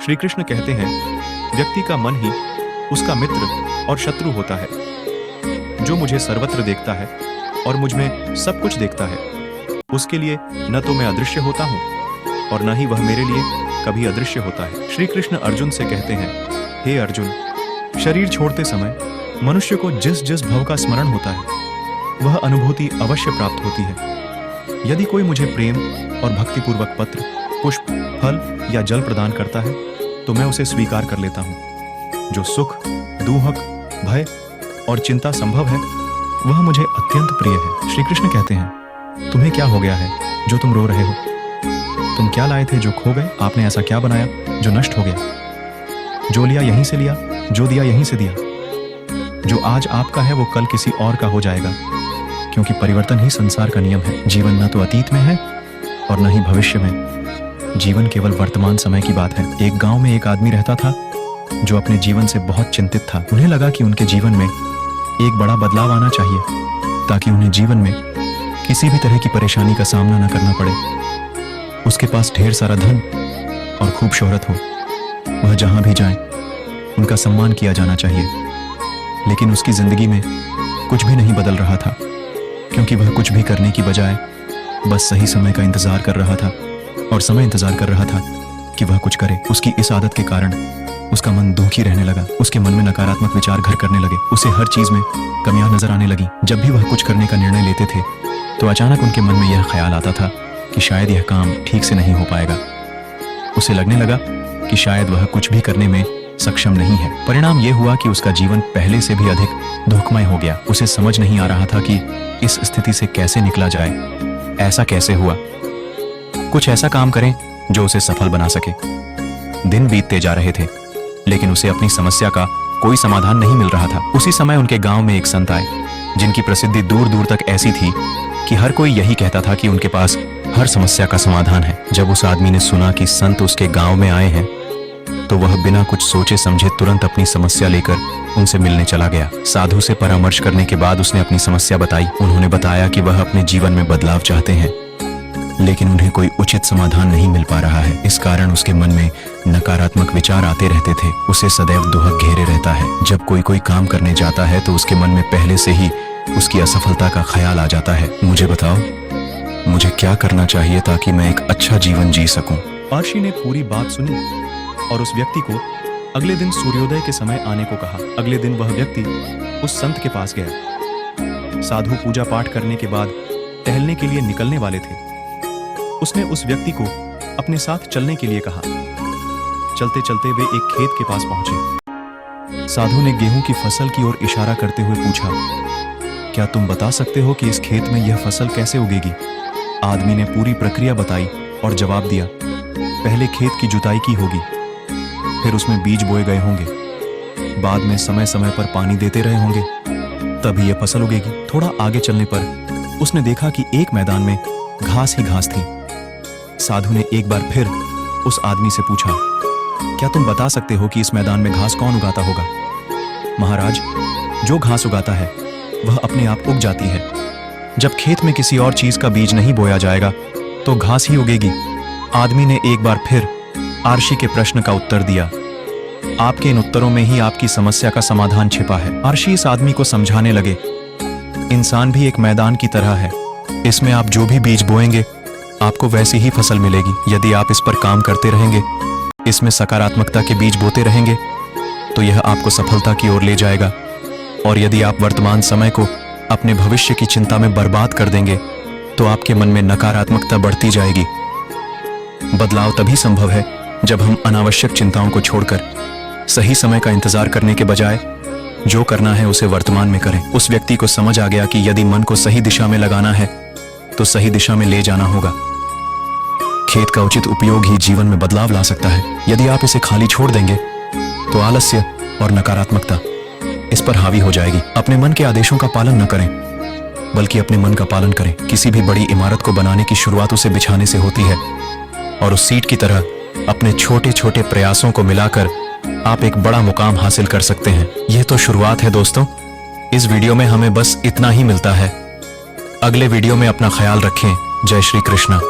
श्री कृष्ण कहते हैं, व्यक्ति का मन ही उसका मित्र और शत्रु होता है। जो मुझे सर्वत्र देखता है और मुझ में सब कुछ देखता है, उसके लिए न तो मैं अदृश्य होता हूँ और न ही वह मेरे लिए कभी अदृश्य होता है। श्री कृष्ण अर्जुन से कहते हैं, हे अर्जुन, शरीर छोड़ते समय मनुष्य को जिस जिस भव का स्मरण होता है वह अनुभूति अवश्य प्राप्त होती है। यदि कोई मुझे प्रेम और भक्तिपूर्वक पत्र, पुष्प, फल या जल प्रदान करता है तो मैं उसे स्वीकार कर लेता हूँ। जो सुख, दूहक, भय और चिंता संभव है वह मुझे अत्यंत प्रिय है। श्री कृष्ण कहते हैं, तुम्हें क्या हो गया है जो तुम रो रहे हो? तुम क्या लाए थे जो खो गए? आपने ऐसा क्या बनाया जो नष्ट हो गया? जो लिया यहीं से लिया, जो दिया यहीं से दिया। जो आज आपका है वो कल किसी और का हो जाएगा, क्योंकि परिवर्तन ही संसार का नियम है। जीवन न तो अतीत में है और न ही भविष्य में, जीवन केवल वर्तमान समय की बात है। एक गांव में एक आदमी रहता था जो अपने जीवन से बहुत चिंतित था। उन्हें लगा कि उनके जीवन में एक बड़ा बदलाव आना चाहिए ताकि उन्हें जीवन में किसी भी तरह की परेशानी का सामना न करना पड़े। उसके पास ढेर सारा धन और खूब शोहरत हो, वह जहां भी जाए उनका सम्मान किया जाना चाहिए। लेकिन उसकी जिंदगी में कुछ भी नहीं बदल रहा था, क्योंकि वह कुछ भी करने की बजाय बस सही समय का इंतजार कर रहा था और समय इंतजार कर रहा था कि वह कुछ करे। उसकी इस आदत के कारण उसका मन दुखी रहने लगा। उसके मन में नकारात्मक विचार घर करने लगे। उसे हर चीज में कमियां नजर आने लगी। जब भी वह कुछ करने का निर्णय लेते थे तो अचानक उनके मन में यह ख्याल आता था कि शायद यह काम ठीक से नहीं हो पाएगा। उसे लगने लगा कि शायद वह कुछ भी करने में सक्षम नहीं है। परिणाम यह हुआ कि उसका जीवन पहले से भी अधिक दुखमय हो गया। उसे समझ नहीं आ रहा था कि इस स्थिति से कैसे निकला जाए। ऐसा कैसे हुआ? कुछ ऐसा काम करें जो उसे सफल बना सके। दिन बीतते जा रहे थे, लेकिन उसे अपनी समस्या का कोई समाधान नहीं मिल रहा था। उसी समय उनके गांव में एक संत आए, जिनकी प्रसिद्धि दूर दूर तक ऐसी थी कि हर कोई यही कहता था कि उनके पास हर समस्या का समाधान है। जब उस आदमी ने सुना कि संत उसके गांव में आए हैं तो वह बिना कुछ सोचे समझे तुरंत अपनी समस्या लेकर उनसे मिलने चला गया। साधु से परामर्श करने के बाद उसने अपनी समस्या बताई। उन्होंने बताया कि वह अपने जीवन में बदलाव चाहते हैं, लेकिन उन्हें कोई उचित समाधान नहीं मिल पा रहा है। इस कारण उसके मन में नकारात्मक विचार आते रहते थे। उसे सदैव दुहक घेरे रहता है। जब कोई काम करने जाता है तो उसके मन में पहले से ही उसकी असफलता का ख्याल आ जाता है। मुझे बताओ, मुझे क्या करना चाहिए ताकि मैं एक अच्छा जीवन जी सकूं? महर्षि ने पूरी बात सुनी और उस व्यक्ति को अगले दिन सूर्योदय के समय आने को कहा। अगले दिन वह व्यक्ति उस संत के पास गया। साधु पूजा पाठ करने के बाद टहलने के लिए निकलने वाले थे। उसने उस व्यक्ति को अपने साथ चलने के लिए कहा। चलते चलते वे एक खेत के पास पहुंचे। साधु ने गेहूं की फसल की ओर इशारा करते हुए पूछा, क्या तुम बता सकते हो कि इस खेत में यह फसल कैसे उगेगी? आदमी ने पूरी प्रक्रिया बताई और जवाब दिया, पहले खेत की जुताई की होगी, फिर उसमें बीज बोए गए होंगे, बाद में समय समय पर पानी देते रहे होंगे, तभी यह फसल उगेगी। थोड़ा आगे चलने पर उसने देखा कि एक मैदान में घास ही घास थी। साधु ने एक बार फिर उस आदमी से पूछा, क्या तुम बता सकते हो कि इस मैदान में घास कौन उगाता होगा? महाराज, जो घास उगाता है वह अपने आप उग जाती है। जब खेत में किसी और चीज का बीज नहीं बोया जाएगा तो घास ही उगेगी। आदमी ने एक बार फिर आर्षि के प्रश्न का उत्तर दिया। आपके इन उत्तरों में ही आपकी समस्या का समाधान छिपा है। आर्षि इस आदमी को समझाने लगे, इंसान भी एक मैदान की तरह है। इसमें आप जो भी बीज बोएंगे आपको वैसी ही फसल मिलेगी। यदि आप इस पर काम करते रहेंगे, इसमें सकारात्मकता के बीज बोते रहेंगे, तो यह आपको सफलता की ओर ले जाएगा। और यदि आप वर्तमान समय को अपने भविष्य की चिंता में बर्बाद कर देंगे तो आपके मन में नकारात्मकता बढ़ती जाएगी। बदलाव तभी संभव है जब हम अनावश्यक चिंताओं को छोड़कर सही समय का इंतजार करने के बजाय जो करना है उसे वर्तमान में करें। उस व्यक्ति को समझ आ गया कि यदि मन को सही दिशा में लगाना है तो सही दिशा में ले जाना होगा। खेत का उचित उपयोग ही जीवन में बदलाव ला सकता है। यदि आप इसे खाली छोड़ देंगे तो आलस्य और नकारात्मकता इस पर हावी हो जाएगी। अपने मन के आदेशों का पालन न करें, बल्कि अपने मन का पालन करें। किसी भी बड़ी इमारत को बनाने की शुरुआत उसे बिछाने से होती है, और उस सीट की तरह अपने छोटे छोटे प्रयासों को मिलाकर आप एक बड़ा मुकाम हासिल कर सकते हैं। यह तो शुरुआत है दोस्तों। इस वीडियो में हमें बस इतना ही मिलता है। अगले वीडियो में अपना ख्याल रखें। जय श्री कृष्ण।